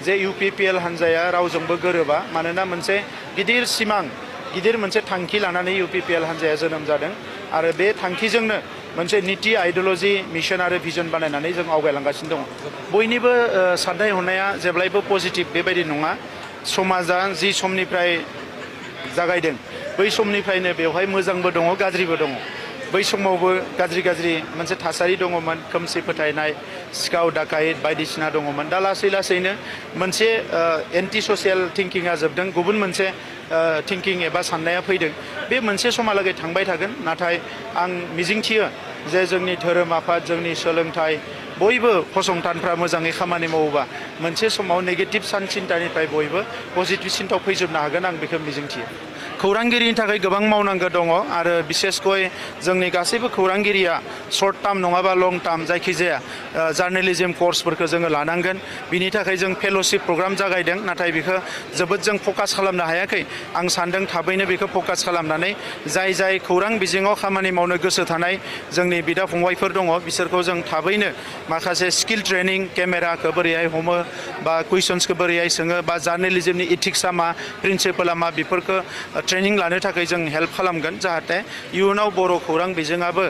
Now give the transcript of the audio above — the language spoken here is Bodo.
जे UPPL हान्जाया रावजोंबो गोरोबा मानोना मोनसे गिदिर सिमां गिदिर मोनसे थांखि लानानै UPPL हान्जाया जोनोम जादों आरो बे थांखिजोंनो मोनसे नीति आइडियोलॉजी मिशन आरो भिजन बानायनानै जों आवगायलांगासिनो दं बयनिबो साननाय हनाया जेब्लायबो पजिटिभ बेबायदि नङा समाजा जि समनिफ्राय जागायदों बै समनिफ्रायनो बेवहाय मोजांबो दङ गाज्रिबो दङ बै समावबो गाज्रि मोनसे थासारि दङमोन खोमसि फोथायनाय सिखाव दाखायत बायदिसिना दङमोन दा लासै लासैनो मोनसे एन्टि ससियेल थिंकिंआ जोबदों गुबुन मोनसे थिंकिं एबा साननाया फैदों बे मोनसे समहालागै थांबाय थागोन नाथाय आं मिजिंथियो जे जोंनि धोरोम आफाद जोंनि सोलोंथाइ बयबो फसंथानफ्रा मोजाङै खामानि मावोबा मोनसे समाव नेगेटिभ सानसिन्तानिफ्राय बयबो पजिटिभ सिन्तायाव फैजोबनो हागोन आं बेखौ मिजिंथियो खौरांगिरिनि थाखाय गोबां मावनांगौ दङ आरो बिसेसकय जोंनि गासैबो खौरांगिरिया शर्ट टार्म नङाबा लं टार्म जायखिजाया जार्नालिज्म कर्सफोरखौ जोङो लानांगोन बिनि थाखाय जों फेल'शिप प्रग्राम जागायदों नाथाय बेखौ जोबोद जों फकास खालामनो हायाखै आं सान्दों थाबैनो बेखौ फकास खालामनानै जाय खौरां बिजोङाव खामानि मावनो गोसो थानाय जोंनि बिदा फंबायफोर दङ बिसोरखौ जों थाबैनो माखासे स्किल ट्रेनिं केमेराखौ बोरैहाय हमो बा कुइसन्सखौ बोरैहाय सोङो बा जार्नालिज्मनि इथिक्सआ मा प्रिन्सिपला मा बेफोरखौ ट्रेनिं लानो थाखाय जों हेल्प खालामगोन जाहाथे इयुनाव बर' खौरां बिजोङाबो